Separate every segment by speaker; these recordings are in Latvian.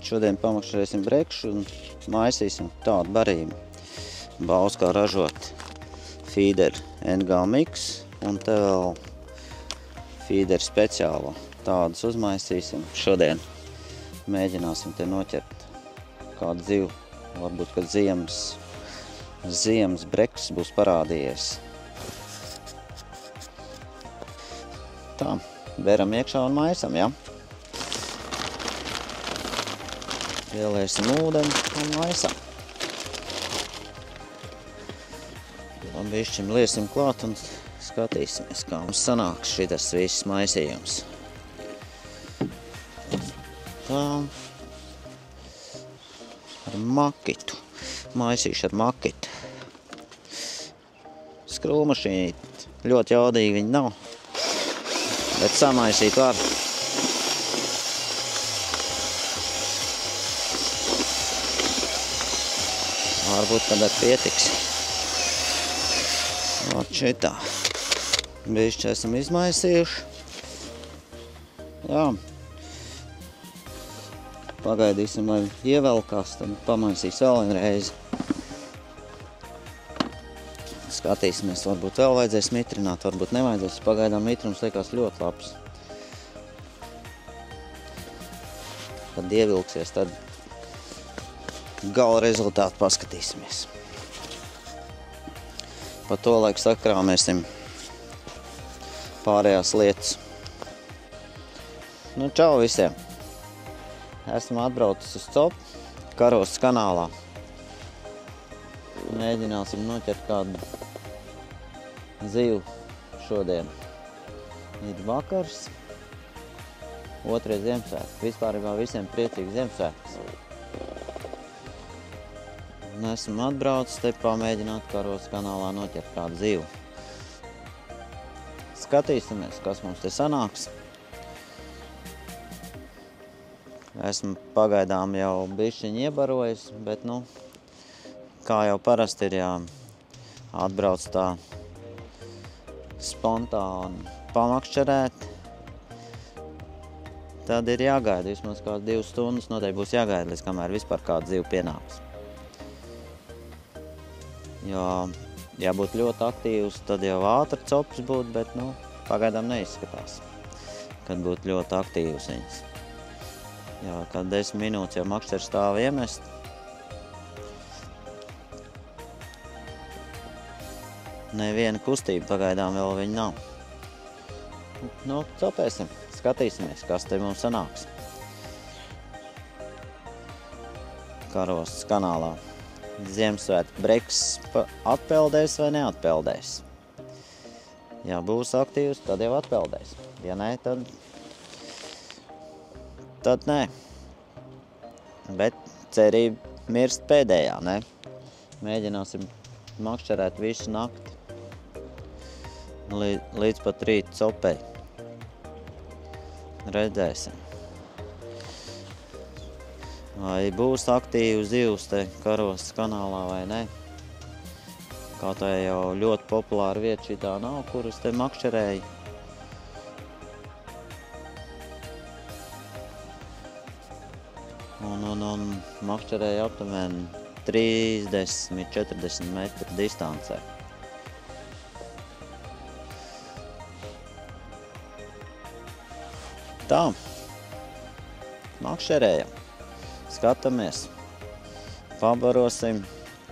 Speaker 1: Šodien pamakšķerēsim brekšu un maisīsim tādu barību. Bauskā ražot feeder NG mix un te vēl feeder speciālo. Tādus uzmaisīsim. Šodien mēģināsim te noķert kādu zivu. Varbūt, kad ziemas brekšs būs parādījies. Tā, veram iekšā un maisam, ja? Ieliesim ūdeni un maisam. Bišķim liesim klāt un skatīsimies, kā mums sanāks šitas viss maisījums. Tā. Ar makitu. Maisīšu ar makitu. Skrūmašīnīt. Ļoti jaudīgi viņi nav. Bet samaisīt var. Varbūt, kad ar pietiks. Ot šitā. Bišķi esam izmaisījuši. Jā. Pagaidīsim, lai ievelkās, tad pamaisīs vēl vienreiz. Skatīsimies, varbūt vēl vajadzēs mitrināt, varbūt nevajadzēs. Pagaidām mitrums liekas ļoti labs. Kad ievilksies, tad gala rezultātu paskatīsimies. Pa to laiku sakrāmēsim pārējās lietas. Nu, čau visiem! Esmu atbraucis uz Copu, Karostas kanālā. Mēģināsim noķert kādu zivu šodien. Ir vakars, 2. Ziemassvētki. Vispārībā visiem priecīgs Ziemassvētks. Un esmu atbraucis te pamēģināt Karostas kanālā noķert kādu zivu. Skatīsimies, kas mums te sanāks. Esmu pagaidām jau bišķiņi iebarojis, bet, nu, kā jau parasti ir jāatbrauc tā spontāni pamakšķerēt, tad ir jāgaida vismaz kāds 2 stundas, noteikti būs jāgaida, līdz kamēr vispār kāda ziva pienāks. Jo, ja būtu ļoti aktīvs, tad jau ātri cops būtu, bet, nu, pagaidām neizskatās, kad būtu ļoti aktīvs viņas. Jā, kad 10 minūtes jau makšķeri stāv iemest. Neviena kustība pagaidām vēl viņa nav. Nu, copēsim, skatīsimies, kas te mums sanāks. Karostas kanālā. Ziemassvētku brekšs atpeldēs vai neatpeldēs. Ja būs aktīvs, tad jau atpeldēs. Ja nē, tad nē. Bet cerība mirst pēdējā, ne? Mēģināsim makšķerēt visu nakti. Līdz pat rīt copei. Redzēsim. Vai būs aktīvi zivs te Karostas kanālā vai ne? Kā tā jau ļoti populāra vieta šitā nav, kuras te makšķerēju. Un makšķerēja aptuveni 30–40 metru distancē. Tā, makšķerējam, skatāmies, pabarosim,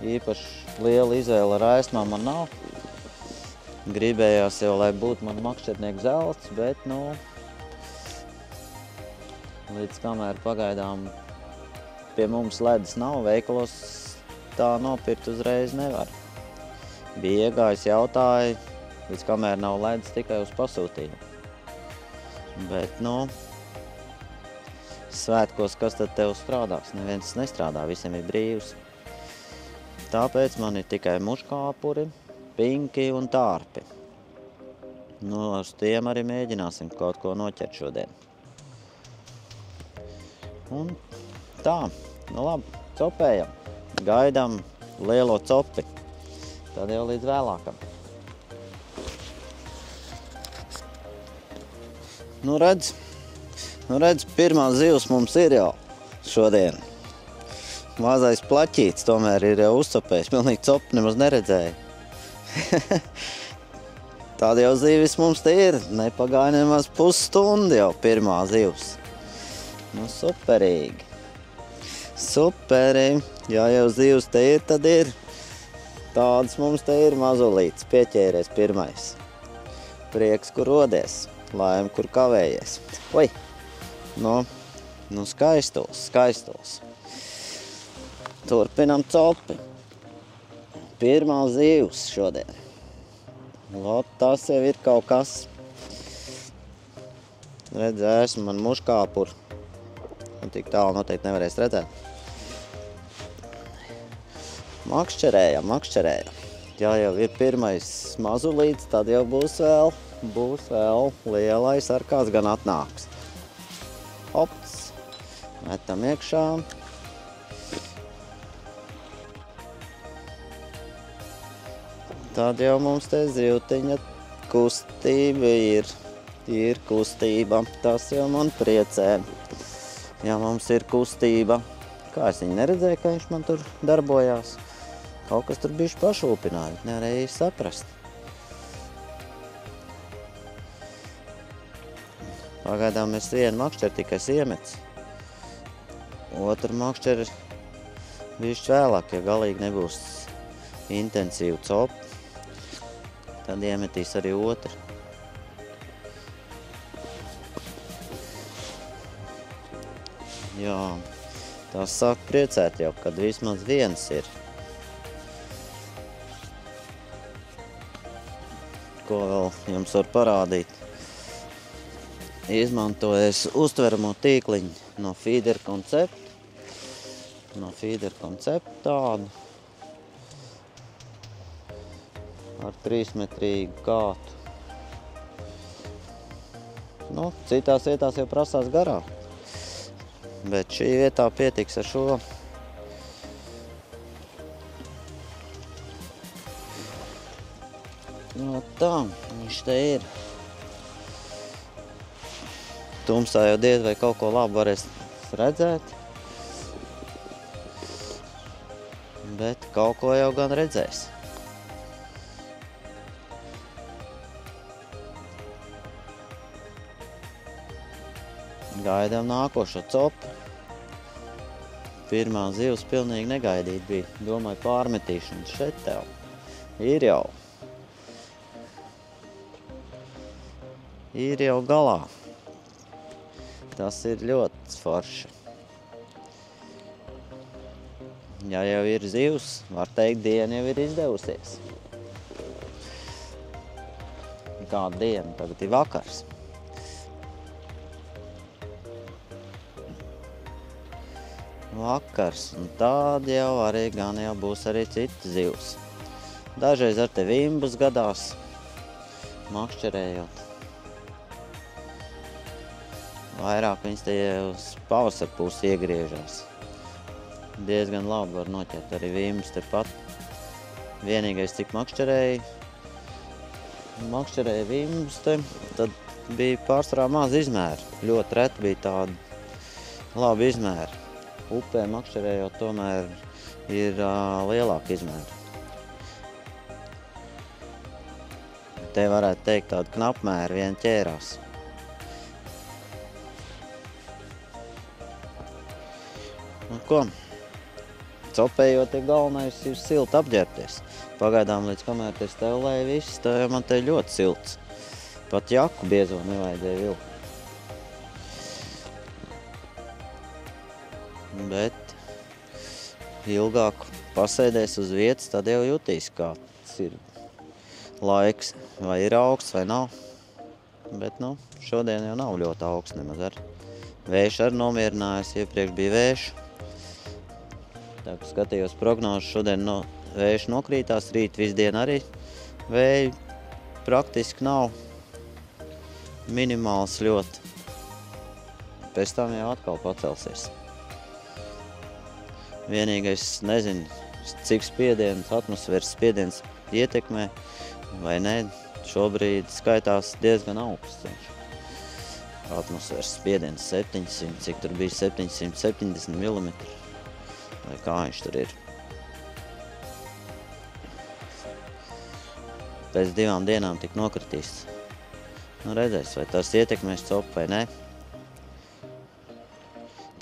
Speaker 1: īpaši liela izvēle ar aizsmām man nav. Gribējās jau, lai būtu man makšķernieku zelts, bet, nu, līdz kamēr pagaidām pie mums ledus nav, veikalos tā nopirkt uzreiz nevar. Bija iegājis jautāja, līdz kamēr nav ledus tikai uz pasūtījumu. Bet, nu, svētkos, kas tad tev strādās? Neviens nestrādā, visiem ir brīvs. Tāpēc man ir tikai muškāpuri, pinki un tārpi. Nu, ar tiem arī mēģināsim kaut ko noķert šodien. Un tā, nu labi, copējam, gaidām lielo copi, tad jau līdz vēlākam. Nu redz, pirmā zivs mums ir jau šodien. Mazais plaķīts tomēr ir jau uzcopējis, pilnīgi copu nemaz neredzēja. Tāda jau zīvis mums te ir, nepagāja nemaz pusstundu jau pirmā zivs. Nu, superīgi. Superi, ja jau zivs te ir, tad ir. Tādas mums te ir mazulītes, pieķēries pirmais. Prieks, kur rodies, laime, kur kavējies. Oi, nu skaistuls. Turpinam copi. Pirmā zivs šodien. Lot, tas jau ir kaut kas. Redzēsim, man muškāpur. Tik tālu noteikti nevarēs redzēt. Makšķerējam. Ja jau ir pirmais mazulīts, tad jau būs vēl lielais, ar kāds gan atnāks. Hops, metam iekšā. Tad jau mums te zivtiņa kustība ir kustība. Tas jau man priecē. Ja mums ir kustība. Kā es viņu neredzēju, ka viņš man tur darbojās. Kaut kas tur bišķi pašūpināja, nevarēja saprast. Pagaidām es vienu makšķeri tikai iemetu. Otru makšķeri bišķi vēlāk, ja galīgi nebūs intensīvu copu. Tad iemetīs arī otru. Jā, tās sāk priecēt jau, kad vismaz viens ir. Ko vēl jums var parādīt? Izmantojies uztveramo tīkliņu no Feeder Concept. Tādu. Ar 3-metrīgu kātu. Nu, citās vietās jau prasās garāk. Bet šī vietā pietiks ar šo. No tā, viņš te ir. Tumsā jau diez vai kaut ko labu varēs redzēt. Bet kaut ko jau gan redzēs. Gaidām nākošo copu. Pirmā zivs pilnīgi negaidīt bija. Domāju, pārmetīšana šeit tev. Ir jau galā. Tas ir ļoti forši. Ja jau ir zivs, var teikt, diena jau ir izdevusies. Kāda diena? Tagad ir vakars. Un tāda jau arī gan jau būs arī cita zivs. Dažreiz ar te vimbus gadās, makšķerējot. Vairāk viņas te uz pavasara pusi iegriežās. Diezgan labi var noķert arī vimbus tepat. Vienīgais, cik makšķerēja vimbus te, tad bija pārsvarā maz izmēri. Ļoti reti bija tādi labi izmēri. Upē makšķerējot tomēr ir lielāka izmēra. Te varētu teikt tādu knapmēru vien ķērās. Nu ko, copējot ir galvenais ir silti apģērbties. Pagaidām līdz kamēr te stelēja viss, man te ļoti silts. Pat jaku biezo nevajadzēja vilkt. Bet ilgāk pasēdēs uz vietas, tad jau jutīs, kāds ir laiks, vai ir augsts vai nav. Bet, šodien jau nav ļoti augsts nemaz ar. Vējš arī nomierinājās, iepriekš bija vējš. Tā, kad skatījos prognožu, šodien vējš nokrītās, rīt visdien arī. Vēju praktiski nav, minimāls ļoti. Pēc tam jau atkal pacelsies. Vienīgais, nezinu, cik spiediens, atmosfēras spiediens ietekmē, vai ne, šobrīd skaitās diezgan augsts ceļš. Atmosfēras spiediens 700, cik tur bija 770 mm, vai kā viņš tur ir. Pēc 2 dienām tik nokritīs. Nu, redzēs, vai tas ietekmēs copu vai ne.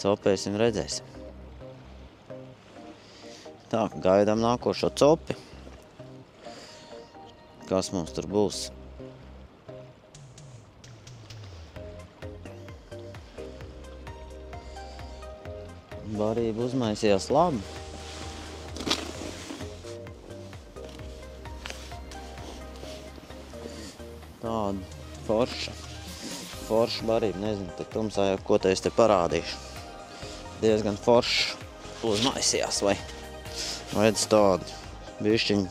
Speaker 1: Copēsim, redzēsim. Tā, gaidām nākošo copi. Kas mums tur būs? Barība uzmaisījās labi. Tāda forša barība, nezinu, te tumsā jau ko te es te parādīšu. Diezgan forša uzmaisījās, vai redz tādu bišķiņu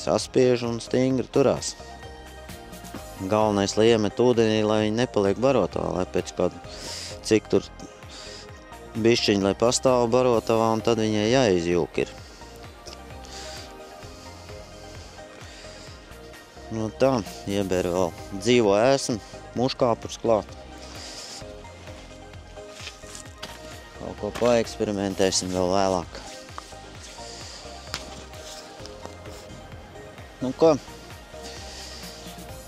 Speaker 1: saspiež un stingri turās. Galvenais, lai iemet ūdenī, lai viņi nepaliek barotavā, lai pēc kādu cik tur bišķiņi, lai pastāv barotavā, un tad viņai jāizjūk ir. Nu tā, iebēra vēl dzīvo ēsmu, muškāpurs klāt. Kaut ko paeksperimentēsim vēl vēlāk. Nu ko,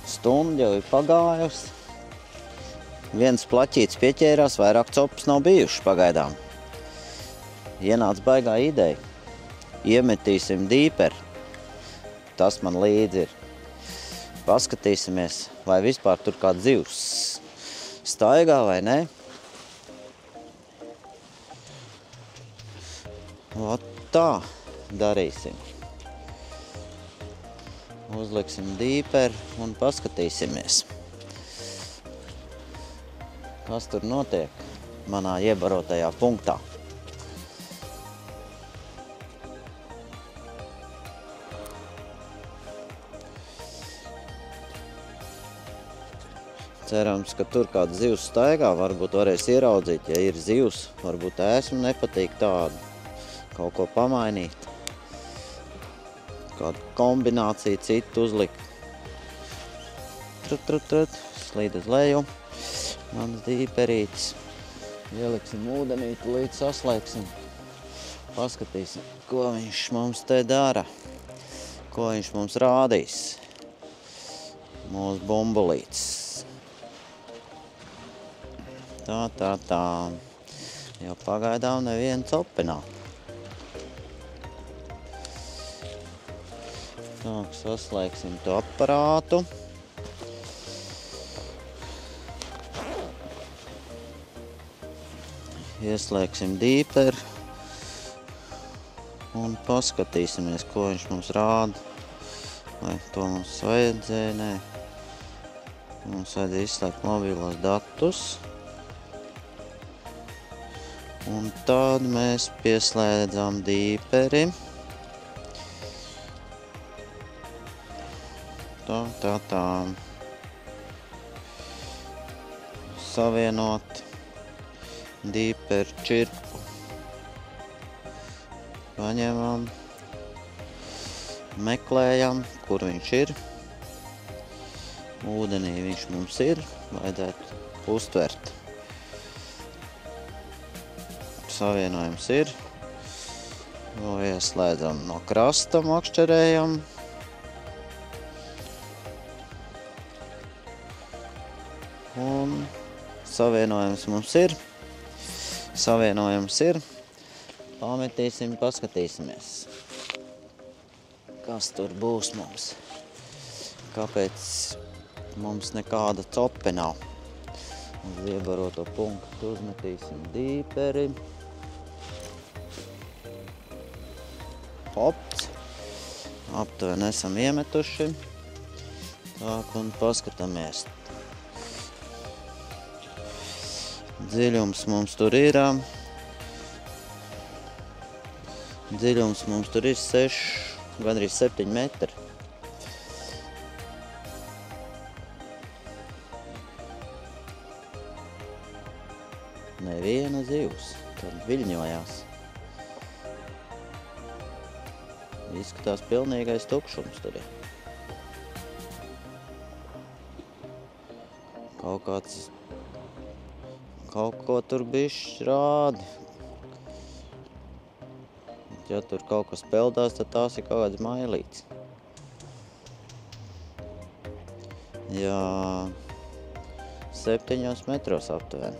Speaker 1: stunda jau ir pagājusi. Viens plaķīts pieķērās, vairāk copas nav bijuši pagaidām. Ienāca baigā ideja. Iemetīsim dīperi. Tas man līdzi ir. Paskatīsimies, vai vispār tur kāds zivs staigā vai ne. Ot tā darīsim. Uzliksim dīperi un paskatīsimies, kas tur notiek manā iebarotajā punktā. Cerams, ka tur kāds zivs staigā, varbūt varēs ieraudzīt, ja ir zivs, varbūt ēsmu nepatīk tādu, kaut ko pamainīt, kādu kombināciju citu uzlikt. Trut, slīd uz leju, mans dīperītis, ieliksim ūdenīti, līdz saslēgsim, paskatīsim, ko viņš mums te dara, ko viņš mums rādīs, mūsu bumbulītis. Tā, jo pagaidām neviena copi nav. Tā, saslēgsim to aparātu. Ieslēgsim dīperi un paskatīsimies, ko viņš mums rāda. Vai to mums vajadzēja, nē. Mums vajadzēja izslēgt mobilos datus. Un tad mēs pieslēdzam dīperi. Tā. Savienot dīperi čirpu. Paņemam, meklējam, kur viņš ir. Ūdenī viņš mums ir, vajadzētu uztvert. Savienojums ir. Ieslēdzam no krasta, makšķerējam. Un savienojums mums ir. Pametīsim, paskatīsimies, kas tur būs mums. Kāpēc mums nekāda cope nav. Uz iebaroto punktu uzmetīsim dīperi. Hops. Aptuveni esam iemetuši. Tak, un paskatāmies. Dziļums mums tur ir. Dziļums mums tur ir 6, gandrīz 7 metri. Neviena zivs, tad viļņojās. Izskatās pilnīgais tukšums tur ir. Kaut ko tur bišķi rādi. Ja tur kaut kas peldās, tad tās ir kaut kāds mailīts. Jā, 7 metros aptuveni.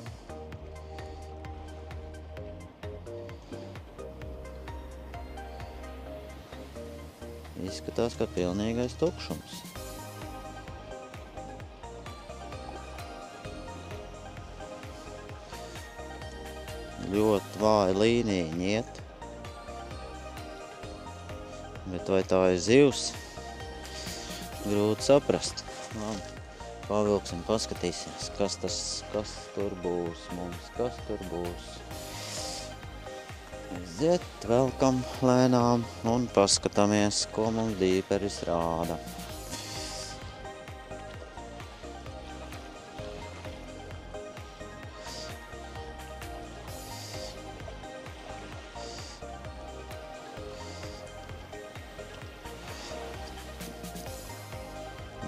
Speaker 1: Izskatās, ka pilnīgais tukšums. Ļoti vāja līnija iet. Bet vai tā ir zivs? Grūti saprast. Labi, pavilksim, paskatīsimies, kas tur būs mums, kas tur būs. Aiziet, velkam lēnām un paskatāmies, ko mums dīperis rāda.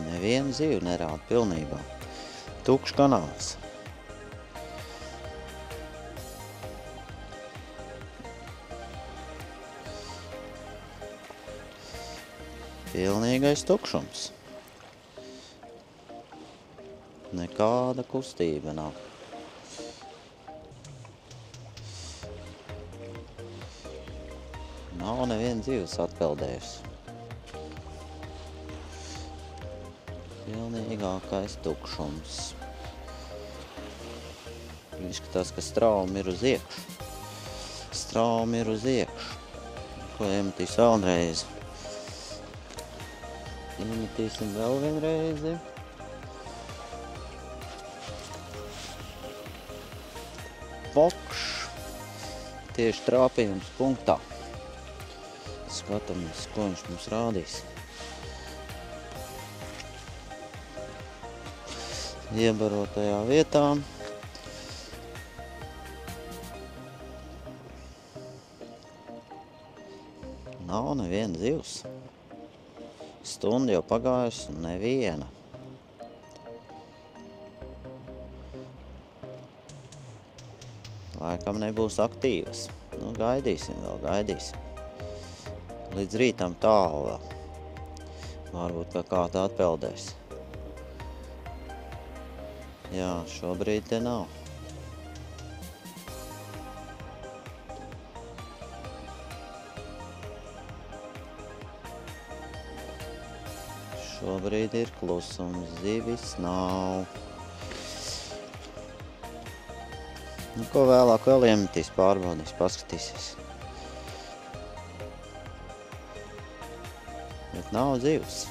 Speaker 1: Nevienu zivu nerāda pilnībā. Tukšs kanāls. Pilnīgais tukšums. Nekāda kustība nav. Nav neviena zivs atpeldējusi. Pilnīgākais tukšums. Izskatās, ka straumi ir uz iekšu. Straumi ir uz iekšu. Ko iemetīs vēlreiz? Iemetīsim vēl vienreizi. Pokš. Tieši trāpījums punktā. Skatāmies, ko viņš mums rādīs. Iebarotajā vietā. Nav neviena zivs. Stunda jau pagājusi, neviena. Laikam nebūs aktīvas. Nu, gaidīsim vēl, gaidīsim. Līdz rītam tālu vēl. Varbūt, ka kāda atpeldēs. Jā, šobrīd te nav. Šobrīd ir klusums, zivis nav. Nu, ko vēlāk vēl iemetīs, pārbaudīs, paskatīsies. Bet nav zivs.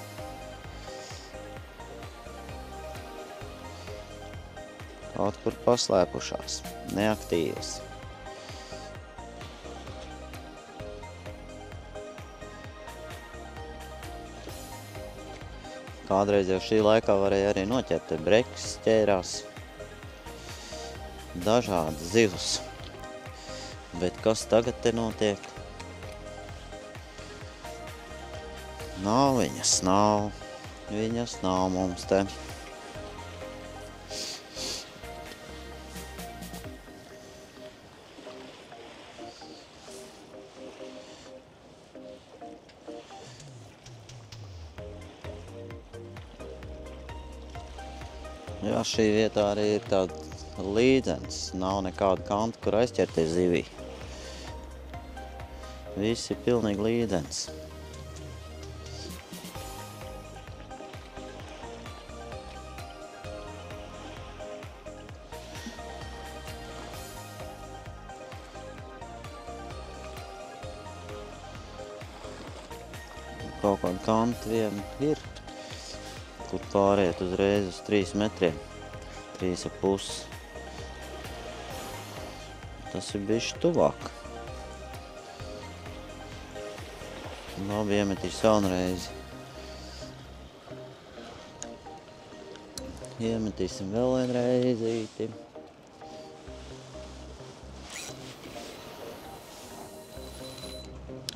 Speaker 1: Kaut kur paslēpušās, neaktīvas. Kādreiz jau šī laikā varēja arī noķert, brekis ķērās. Dažādas zivs. Bet kas tagad te notiek? Nav viņas, nav. Viņas nav mums te. Jā, šī vietā arī ir tāda līdzens. Nav nekāda kanta, kur aizķerties zivī. Viss ir pilnīgi līdzens. Kaut kāda kanta viena ir, kur pāriet uzreiz uz 3 metriem, 3,5. Tas ir bišķi tuvāk. Labi, iemetīs vēlreiz. Iemetīsim vēl vienreizīti.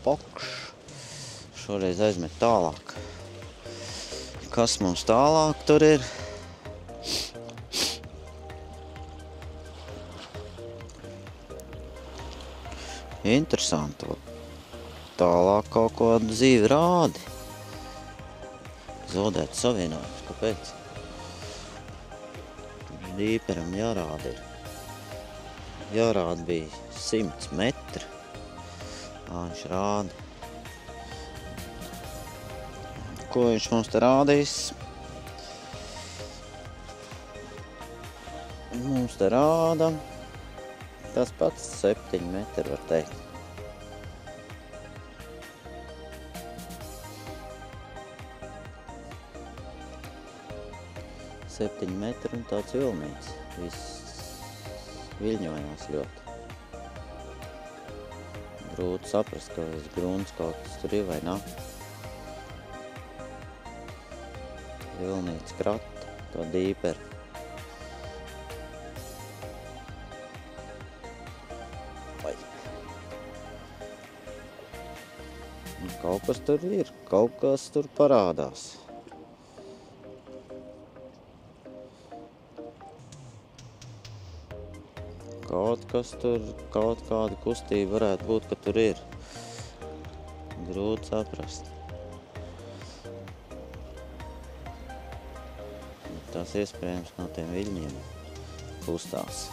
Speaker 1: Pokš. Šoreiz aizmet tālāk. Kas mums tālāk tur ir? Interesanti. Tālāk kaut kādu dzīvi rādi. Zaudēt savienojums. Kāpēc? Dīperam jārāda ir. Jārāda bija 100 metri. Viņš rāda. Ko viņš mums te rādīs? Mums te rāda tas pats 7 metri, var teikt. Septiņi metri un tāds vilnīts. Viss viļņojās ļoti. Grūti saprast, ka uz grunts kaut kas tur ir vai nav. Vilnīts krata, to dīperu. Kaut kas tur ir, kaut kas tur parādās. Kaut kas tur, kaut kāda kustība varētu būt, ka tur ir. Grūti saprast. Tas iespējams no tiem viļņiem kustās.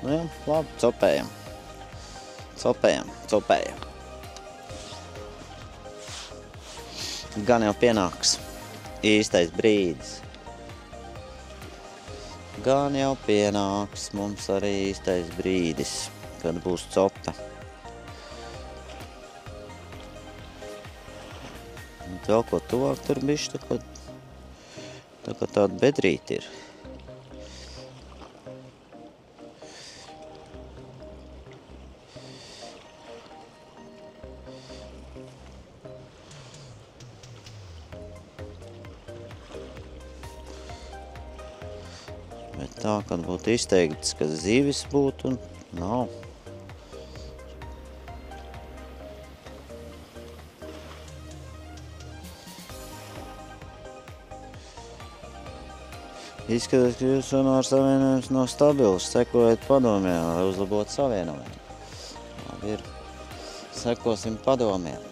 Speaker 1: Nu jā, labi, copējam. Copējam. Gan jau pienāks īstais brīdis. Gan jau pienāks mums arī īstais brīdis, kad būs cope. Vēl ko tuvāk tur bišķi, tā kā tāda bedrīte ir. Bet tā, kad būtu izteikts, ka zivis būtu, nav. Izskatās, ka jūsu sonāra savienojums nav stabils. Sekojiet padomiem, lai uzlabotu savienojumu. Labi ir. Sekosim padomiem.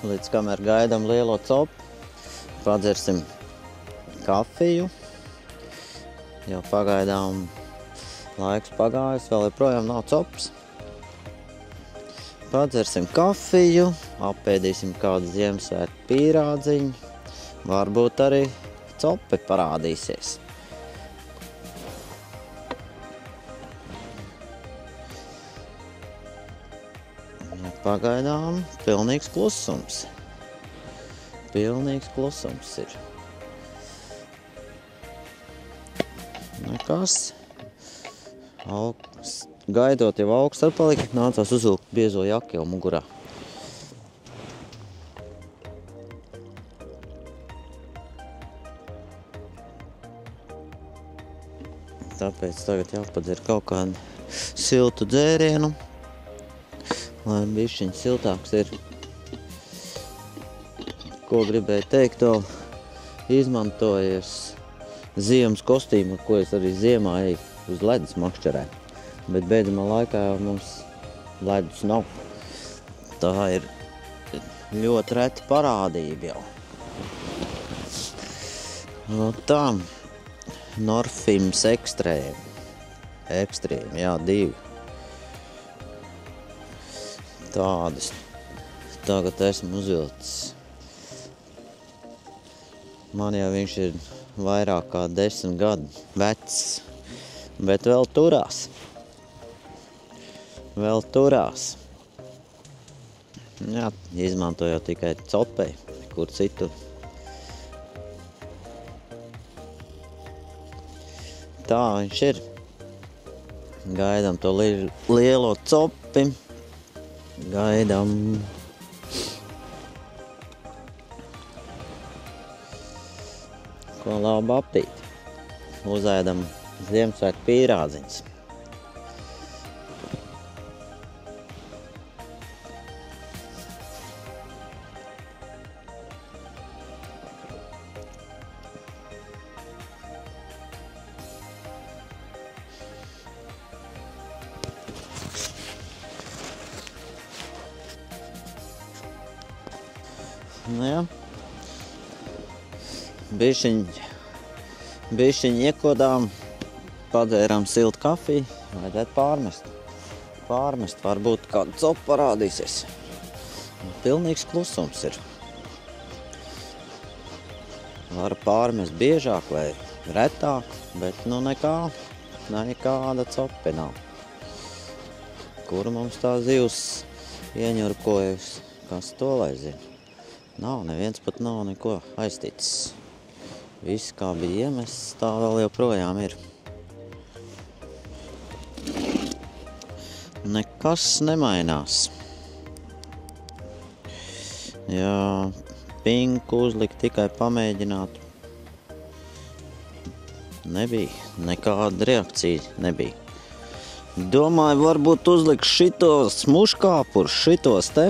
Speaker 1: Līdz kamēr gaidām lielo copu, padzersim kafiju. Jau pagaidām laiks pagājis, vēl joprojām nav copas. Padzersim kafiju, apēdīsim kādu Ziemassvētku pīrādziņu, varbūt arī copi parādīsies. Pagaidām pilnīgs klusums. Pilnīgs klusums ir. Nekas. Gaidot jau augsts atpalika, nācās uzvilkt biezo jaku jau mugurā. Tāpēc tagad jāpadzer kaut kādu siltu dzērienu. Lai bišķiņ siltāks ir. Ko gribēju teikt, vēl izmantojies ziemas kostīmu, ar ko es arī ziemā eju uz ledus makšķerē. Bet beidzamā laikā mums ledus nav. Tā ir ļoti reta parādība jau. No tā, Norfims Extreme. Extreme, jā, 2. Tādas tagad esmu uzvilcis. Man jau viņš ir vairāk kā 10 gadu vecs, bet vēl turās. Vēl turās. Jā, izmantojot tikai copei, kur citur. Tā viņš ir. Gaidām to lielo copi. Gaidām. Ko labu aptīti. Uzēdam Ziemassvētku pīrādziņus. Nu jā. Bišķiņ iekodām, padzērām siltu kafiju, vajadzētu pārmest, varbūt kādu copu parādīsies. Pilnīgs klusums ir. Var pārmest biežāk vai retāk, bet nu nekāda copi nav. Kuru mums tā zivs ieņurkojusi, kas to lai zina. Nav, neviens pat nav neko aizticis. Viss, kā bija iemests, tā vēl joprojām ir. Nekas nemainās. Jā, pinku uzlikt tikai pamēģināt. Nebija, nekāda reakcija nebija. Domāju, varbūt uzlikt šitos muškāpurus, šitos te.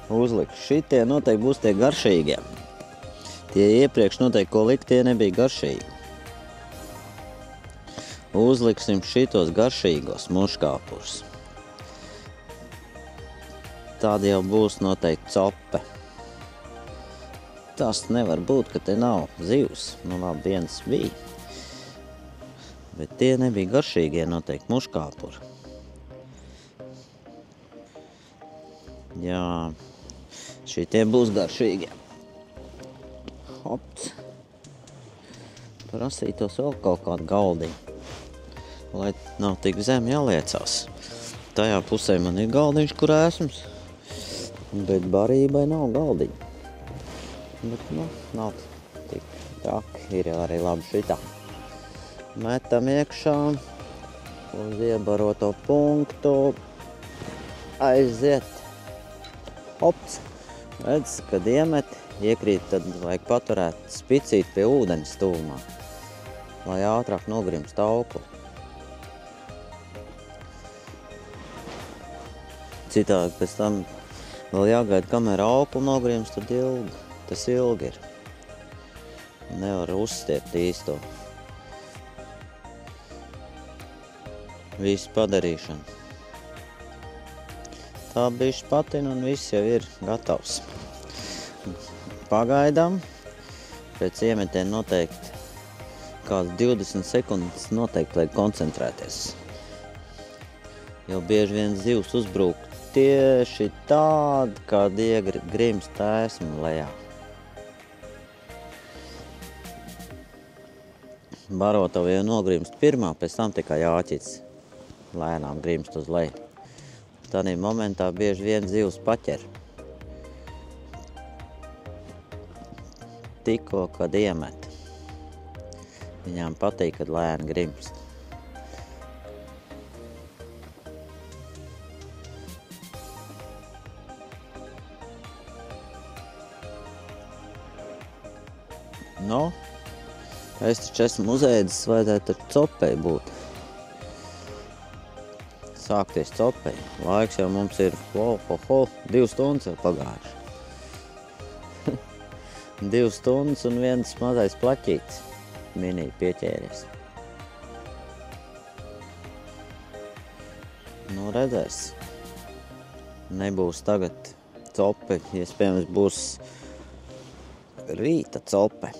Speaker 1: Uzlikt. Šitie noteikti būs tie garšīgie. Tie iepriekš noteikti, ko likt, tie nebija garšīgi. Uzliksim šitos garšīgos muškāpurus. Tad jau būs noteikti cope. Tas nevar būt, ka te nav zivs. Nu labi, viens bija. Bet tie nebija garšīgie noteikti muškāpuri. Jā, šitie būs garšīgi. Hops. Prasītos vēl kaut kādu galdiņu, lai nav tik zem jāliecās. Tajā pusē man ir galdiņš, kur esams, bet barībai nav galdiņa. Bet, nu, nav tik traki, ir arī labi šitā. Metam iekšā uz iebaroto punktu, aiziet. Hops. Redz, kad iemet, iekrīt, tad vajag paturēt spicīt pie ūdens tuvumā, lai ātrāk nogrimst auklu. Citādi pēc tam vēl jāgaida, kamēr auklu nogrimst, tad tas ilgi ir. Nevar uzstiept īsto. Visu padarīšanu. Tā bišķi patina un viss jau ir gatavs. Pagaidām, pēc iemetēm noteikti kāds 20 sekundes noteikti vajag koncentrēties. Jo bieži vien zivs uzbrūk tieši tādi, kad iegrimst esmu lejā. Barotava jau nogrimst pirmā, pēc tam tikai āķis lēnām grimst uz leju. Tādā momentā bieži vien zivs paķer. Tikko, kad iemet. Viņām patīk, kad lēni grimst. Nu, es taču esmu uzēdis, vajadzētu ar copei būt. Sākties copei. Laiks jau mums ir 2 stundas jau pagājuši. 2 stundas un viens mazais plaķītis minī pieķēries. Nu, redzēs. Nebūs tagad cope, iespējams būs rīta cope.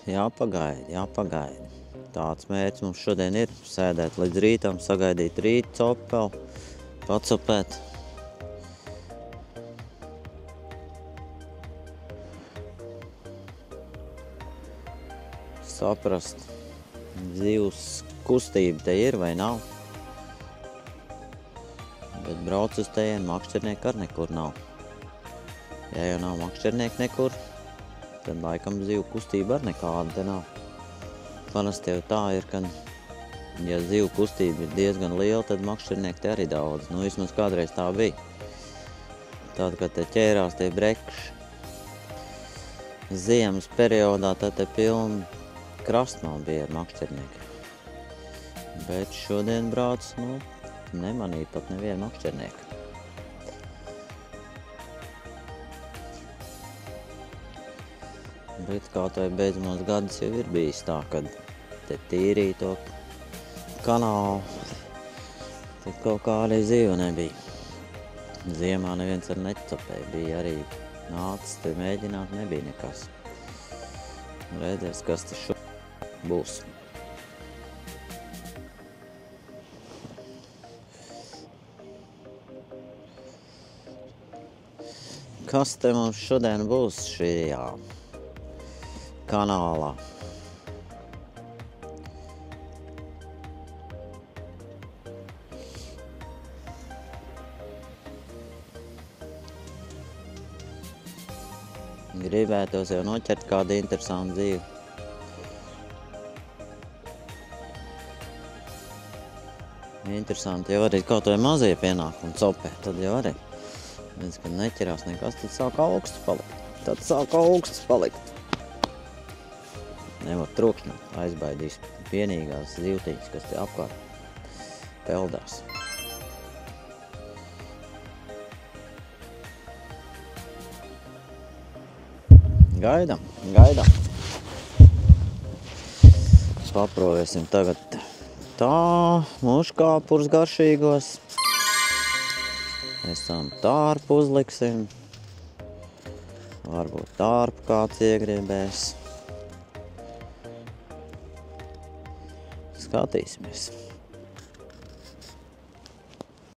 Speaker 1: Jāpagaida. Tāds mērķis mums šodien ir sēdēt līdz rītam, sagaidīt rīta copu vēl, pacopēt. Saprast, zivs kustība te ir vai nav. Bet brauc uz tejienu, makšķernieku ar nekur nav. Ja jau nav makšķernieku nekur, tad laikam zivu kustība ar nekāda te nav. Parasti jau tā ir, ka, ja zivu kustība ir diezgan liela, tad makšķernieki te arī daudz. Nu, vismaz kādreiz tā bija. Tad, kad te ķērās tie brekši, ziemas periodā, tad te pilni krastmali bija ar makšķernieku. Bet šodien brauc, nu, nemanīja pat nevienu makšķernieku. Bet kaut vai beidzamos gadus jau ir bijis tā, kad te tīrīja to kanālu, tad kaut kā arī ziva nebija. Ziemā neviens ar necepēja, bija arī nācis te mēģināt, nebija nekas. Redzēs, kas tas šo būs. Kas te mums šodien būs šajā kanālā? Gribētos jau noķert kādu interesantu dzīvi. Interesanti jau arī kaut vai mazie pienākumi copē, tad jau arī. Redz, kad neķerās nekas, tad sāk augsts palikt. Nevar trokšņot, aizbaidīs pienīgās zivtiņas, kas te apkārt peldās. Gaidām. Paprovēsim tagad tā muškāpurs garšīgos. Mēs tam tārpu uzliksim. Varbūt tārpu kāds iegribēs. Skatīsimies.